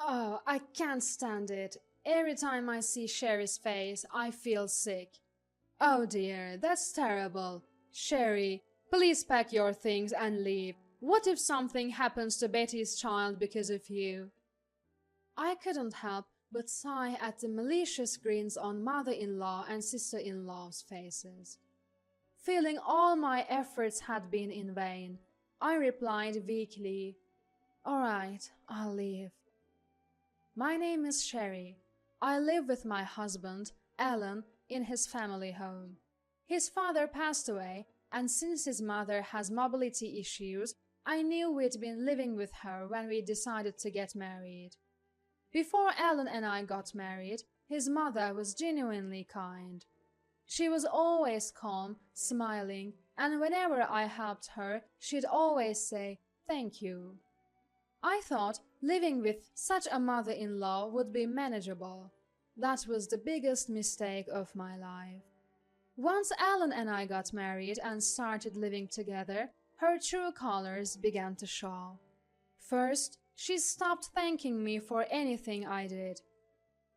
Oh, I can't stand it. Every time I see Sherry's face, I feel sick. Oh dear, that's terrible. Sherry, please pack your things and leave. What if something happens to Betty's child because of you? I couldn't help but sigh at the malicious grins on mother-in-law and sister-in-law's faces. Feeling all my efforts had been in vain, I replied weakly, "All right, I'll leave." My name is Sherry. I live with my husband, Alan, in his family home. His father passed away, and since his mother has mobility issues, I knew we'd been living with her when we decided to get married. Before Alan and I got married, his mother was genuinely kind. She was always calm, smiling, and whenever I helped her, she'd always say, "Thank you." I thought living with such a mother-in-law would be manageable. That was the biggest mistake of my life. Once Alan and I got married and started living together, her true colors began to show. First, she stopped thanking me for anything I did.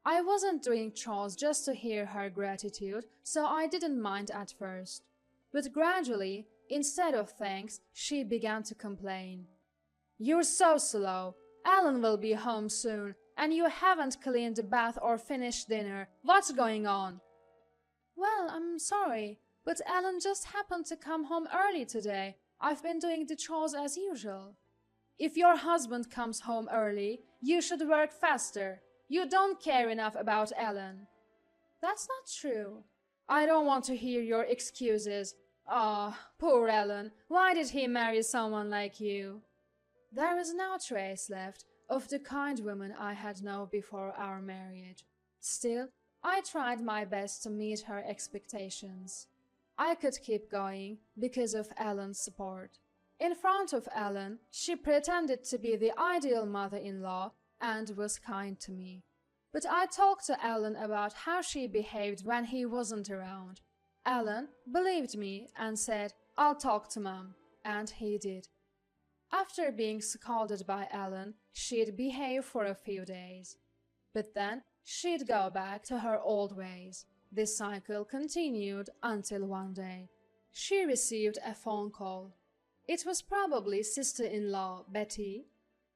I wasn't doing chores just to hear her gratitude, so I didn't mind at first. But gradually, instead of thanks, she began to complain. "You're so slow. Alan will be home soon, and you haven't cleaned the bath or finished dinner. What's going on?" "Well, I'm sorry, but Alan just happened to come home early today. I've been doing the chores as usual." "If your husband comes home early, you should work faster. You don't care enough about Alan." "That's not true." "I don't want to hear your excuses. Ah, poor Alan. Why did he marry someone like you?" There was no trace left of the kind woman I had known before our marriage. Still, I tried my best to meet her expectations. I could keep going because of Alan's support. In front of Alan, she pretended to be the ideal mother-in-law and was kind to me. But I talked to Alan about how she behaved when he wasn't around. Alan believed me and said, "I'll talk to Mom," and he did. After being scolded by Alan, she'd behave for a few days. But then she'd go back to her old ways. This cycle continued until one day she received a phone call. It was probably sister-in-law Betty,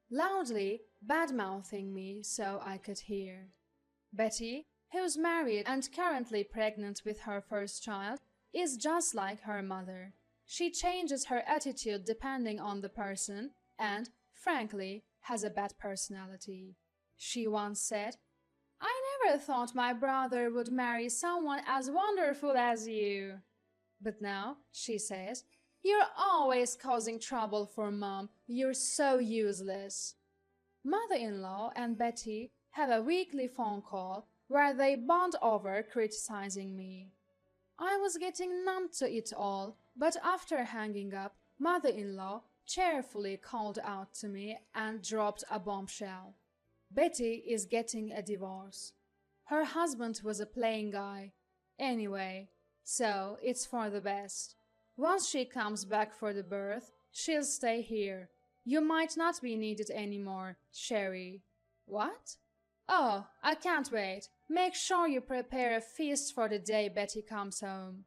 loudly bad-mouthing me so I could hear. Betty, who's married and currently pregnant with her first child, is just like her mother. She changes her attitude depending on the person and, frankly, has a bad personality. She once said, "I never thought my brother would marry someone as wonderful as you." But now, she says, "You're always causing trouble for Mom. You're so useless." Mother-in-law and Betty have a weekly phone call where they bond over criticizing me. I was getting numb to it all, but after hanging up, mother-in-law cheerfully called out to me and dropped a bombshell. Betty is getting a divorce. Her husband was a plain guy. Anyway, so it's for the best. Once she comes back for the birth, she'll stay here. You might not be needed anymore, Sherry. What? Oh, I can't wait. Make sure you prepare a feast for the day Betty comes home.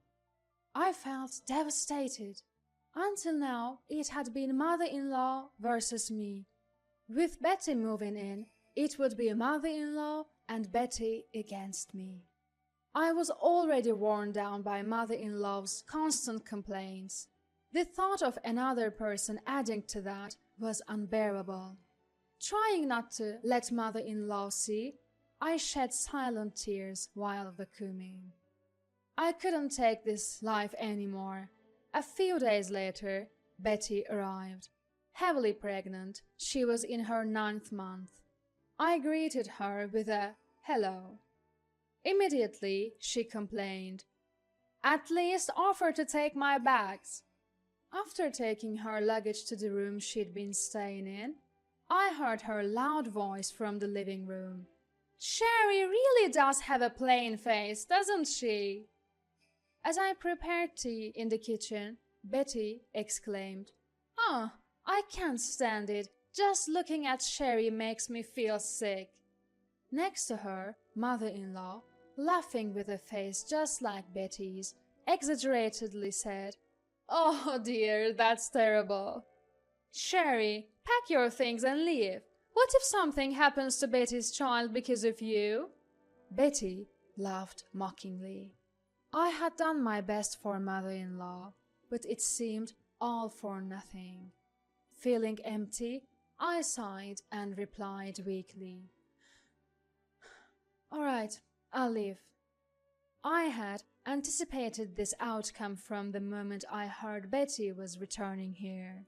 I felt devastated. Until now, it had been mother-in-law versus me. With Betty moving in, it would be mother-in-law and Betty against me. I was already worn down by mother-in-law's constant complaints. The thought of another person adding to that was unbearable. Trying not to let mother-in-law see, I shed silent tears while vacuuming. I couldn't take this life anymore. A few days later, Betty arrived. Heavily pregnant, she was in her 9th month. I greeted her with a "hello." Immediately, she complained, "At least offer to take my bags." After taking her luggage to the room she'd been staying in, I heard her loud voice from the living room. "Sherry really does have a plain face, doesn't she?" As I prepared tea in the kitchen, Betty exclaimed, "Oh, I can't stand it. Just looking at Sherry makes me feel sick. Next to her, mother-in-law, laughing with a face just like Betty's, exaggeratedly said, "Oh dear, that's terrible. Sherry, pack your things and leave. What if something happens to Betty's child because of you?" Betty laughed mockingly. I had done my best for mother-in-law, but it seemed all for nothing. Feeling empty, I sighed and replied weakly, "All right, I'll leave." I had anticipated this outcome from the moment I heard Betty was returning here.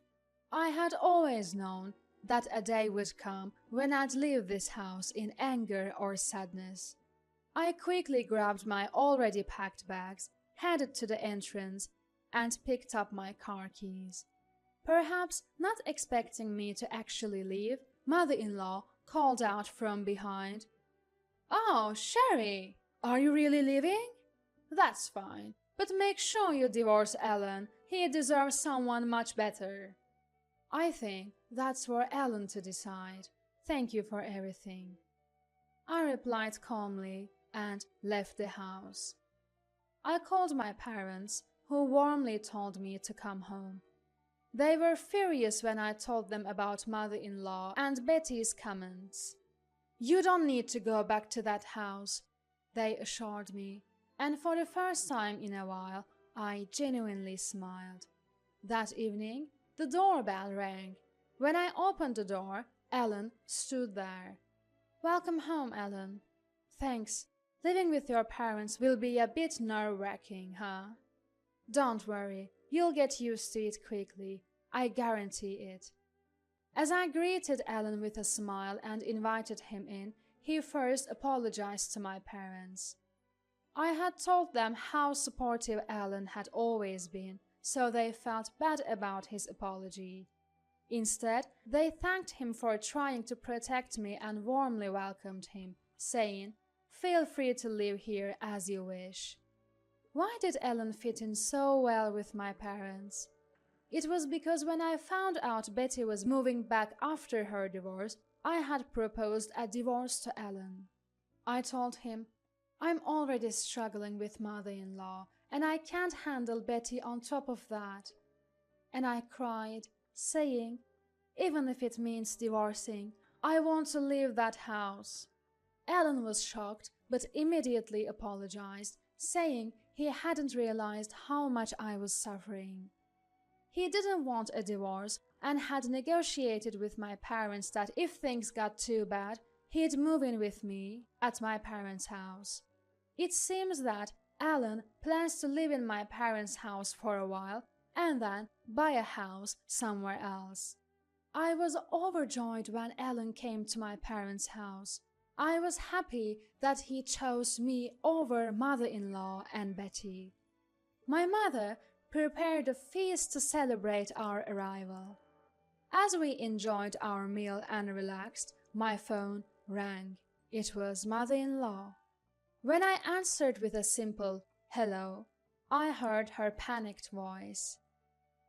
I had always known that a day would come when I'd leave this house in anger or sadness. I quickly grabbed my already packed bags, headed to the entrance, and picked up my car keys. Perhaps not expecting me to actually leave, mother-in-law called out from behind, "Oh, Sherry, are you really leaving? That's fine, but make sure you divorce Alan. He deserves someone much better." I think that's for Alan to decide. Thank you for everything. I replied calmly and left the house. I called my parents, who warmly told me to come home. They were furious when I told them about mother-in-law and Betty's comments. "You don't need to go back to that house," they assured me, and for the first time in a while, I genuinely smiled. That evening, the doorbell rang. When I opened the door, Ellen stood there. "Welcome home, Ellen." "Thanks. Living with your parents will be a bit nerve-wracking, huh?" "Don't worry. You'll get used to it quickly. I guarantee it." As I greeted Alan with a smile and invited him in, he first apologized to my parents. I had told them how supportive Alan had always been, so they felt bad about his apology. Instead, they thanked him for trying to protect me and warmly welcomed him, saying, "Feel free to live here as you wish." Why did Ellen fit in so well with my parents? It was because when I found out Betty was moving back after her divorce, I had proposed a divorce to Ellen. I told him, "I'm already struggling with mother-in-law, and I can't handle Betty on top of that." And I cried, saying, "Even if it means divorcing, I want to leave that house." Ellen was shocked, but immediately apologized, saying he hadn't realized how much I was suffering. He didn't want a divorce and had negotiated with my parents that if things got too bad, he'd move in with me at my parents' house. It seems that Alan plans to live in my parents' house for a while and then buy a house somewhere else. I was overjoyed when Alan came to my parents' house. I was happy that he chose me over mother-in-law and Betty. My mother prepared a feast to celebrate our arrival. As we enjoyed our meal and relaxed, my phone rang. It was mother-in-law. When I answered with a simple "hello," I heard her panicked voice.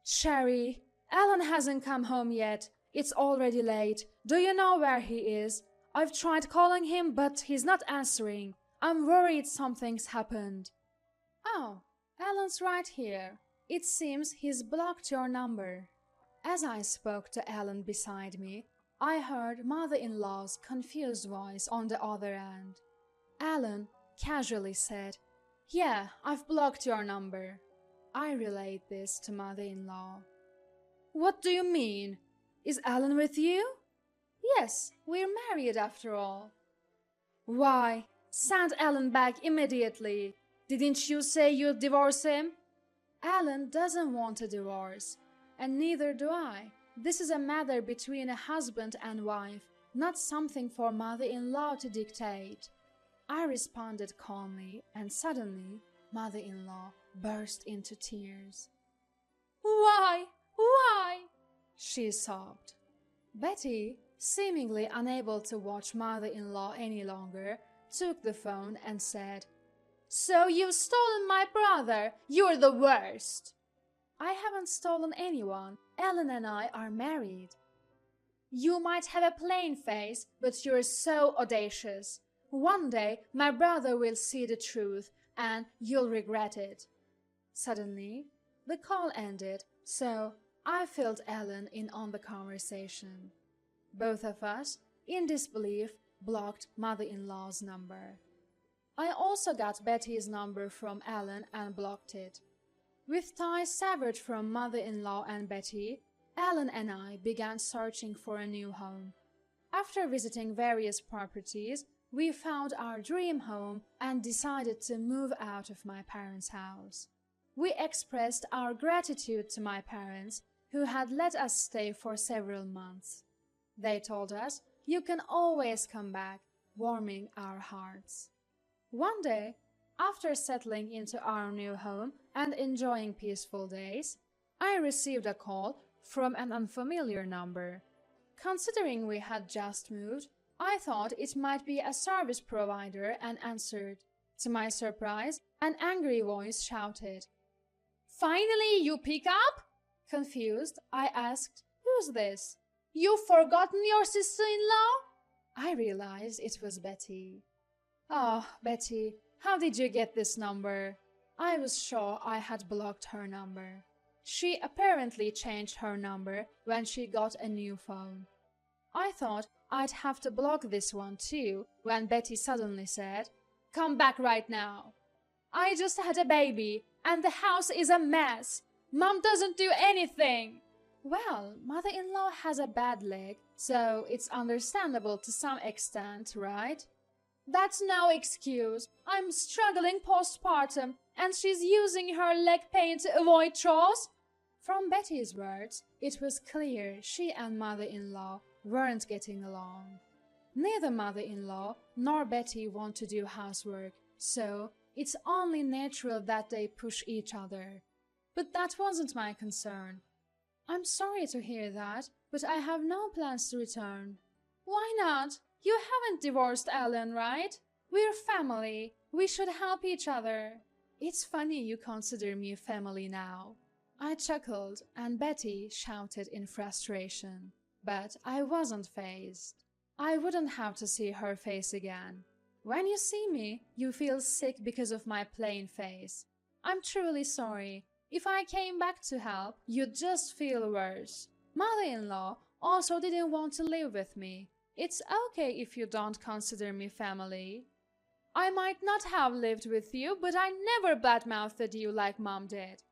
"Sherry, Alan hasn't come home yet. It's already late. Do you know where he is? I've tried calling him, but he's not answering. I'm worried something's happened." "Oh, Alan's right here. It seems he's blocked your number." As I spoke to Alan beside me, I heard mother-in-law's confused voice on the other end. Alan casually said, "Yeah, I've blocked your number." I relayed this to mother-in-law. "What do you mean? Is Alan with you?" "Yes, we're married after all." "Why, send Alan back immediately. Didn't you say you'd divorce him?" "Alan doesn't want a divorce, and neither do I. This is a matter between a husband and wife, not something for mother-in-law to dictate." I responded calmly, and suddenly mother-in-law burst into tears. "Why? Why?" she sobbed. Betty, seemingly unable to watch mother-in-law any longer, took the phone and said, "So you've stolen my brother? You're the worst." "I haven't stolen anyone. Ellen and I are married." You might have a plain face, but you're so audacious. One day my brother will see the truth, and you'll regret it." Suddenly, the call ended, so I filled Ellen in on the conversation. Both of us, in disbelief, blocked mother-in-law's number. I also got Betty's number from Ellen and blocked it. With ties severed from mother-in-law and Betty, Ellen and I began searching for a new home. After visiting various properties, we found our dream home and decided to move out of my parents' house. We expressed our gratitude to my parents, who had let us stay for several months. They told us, "You can always come back," warming our hearts. One day, after settling into our new home and enjoying peaceful days, I received a call from an unfamiliar number. Considering we had just moved, I thought it might be a service provider and answered. To my surprise, an angry voice shouted, "Finally you pick up?" Confused, I asked, "Who's this? You've forgotten your sister-in-law?" I realized it was Betty. "Oh, Betty, how did you get this number?" I was sure I had blocked her number. She apparently changed her number when she got a new phone. I thought I'd have to block this one too when Betty suddenly said, "Come back right now. I just had a baby and the house is a mess. Mom doesn't do anything." Well, mother-in-law has a bad leg, so it's understandable to some extent, right? "That's no excuse. I'm struggling postpartum and she's using her leg pain to avoid chores." From Betty's words, it was clear she and mother-in-law weren't getting along. Neither mother-in-law nor Betty want to do housework, so it's only natural that they push each other. But that wasn't my concern. "I'm sorry to hear that, but I have no plans to return." "Why not? You haven't divorced Ellen, right? We're family. We should help each other." "It's funny you consider me family now." I chuckled and Betty shouted in frustration. But I wasn't fazed. I wouldn't have to see her face again. "When you see me, you feel sick because of my plain face. I'm truly sorry. If I came back to help, you'd just feel worse. Mother-in-law also didn't want to live with me. It's okay if you don't consider me family." "I might not have lived with you, but I never badmouthed you like Mom did."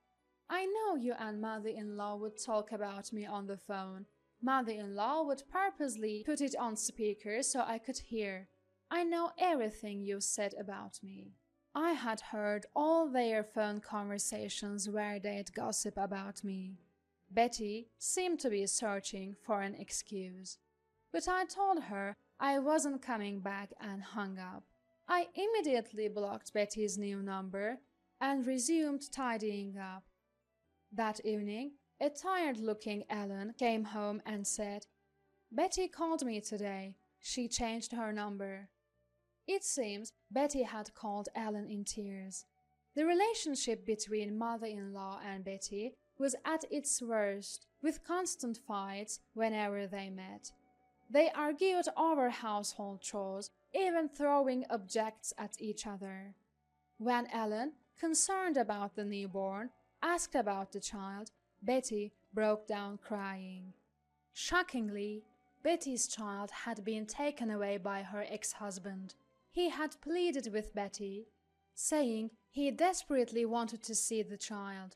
"I know you and mother-in-law would talk about me on the phone. Mother-in-law would purposely put it on speaker so I could hear. I know everything you said about me." I had heard all their phone conversations where they'd gossip about me. Betty seemed to be searching for an excuse. But I told her I wasn't coming back and hung up. I immediately blocked Betty's new number and resumed tidying up. That evening, a tired-looking Ellen came home and said, "Betty called me today. She changed her number." It seems Betty had called Ellen in tears. The relationship between mother-in-law and Betty was at its worst, with constant fights whenever they met. They argued over household chores, even throwing objects at each other. When Ellen, concerned about the newborn, asked about the child, Betty broke down crying. Shockingly, Betty's child had been taken away by her ex-husband. He had pleaded with Betty, saying he desperately wanted to see the child.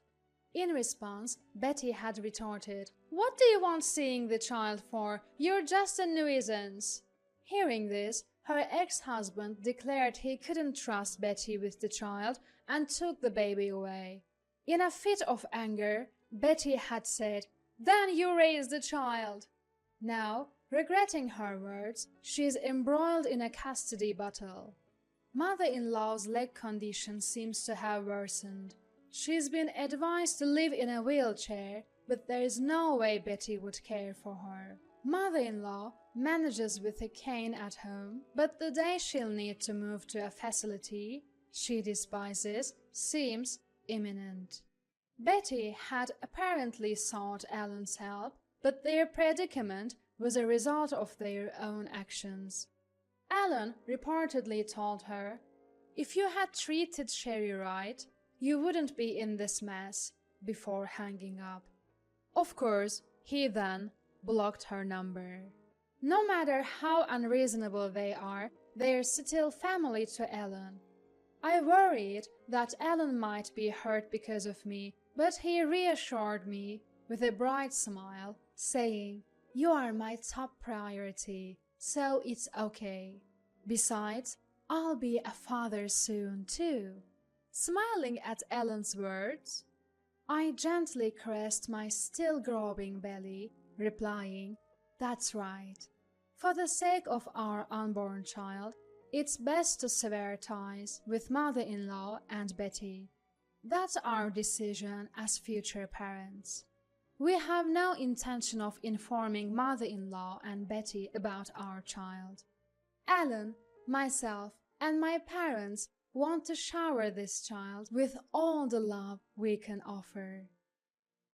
In response, Betty had retorted, "What do you want seeing the child for? You're just a nuisance." Hearing this, her ex-husband declared he couldn't trust Betty with the child and took the baby away. In a fit of anger, Betty had said, "Then you raise the child." Now, regretting her words, she is embroiled in a custody battle. Mother-in-law's leg condition seems to have worsened. She's been advised to live in a wheelchair, but there is no way Betty would care for her. Mother-in-law manages with a cane at home, but the day she'll need to move to a facility she despises seems imminent. Betty had apparently sought Ellen's help, but their predicament was a result of their own actions. Alan reportedly told her, "If you had treated Sherry right, you wouldn't be in this mess," before hanging up. Of course, he then blocked her number. No matter how unreasonable they are, they're still family to Alan. I worried that Alan might be hurt because of me, but he reassured me with a bright smile, saying, "You are my top priority, so it's okay. Besides, I'll be a father soon, too." Smiling at Alan's words, I gently caressed my still growing belly, replying, "That's right. For the sake of our unborn child, it's best to sever ties with mother-in-law and Betty. That's our decision as future parents. We have no intention of informing mother-in-law and Betty about our child. Alan, myself, and my parents want to shower this child with all the love we can offer."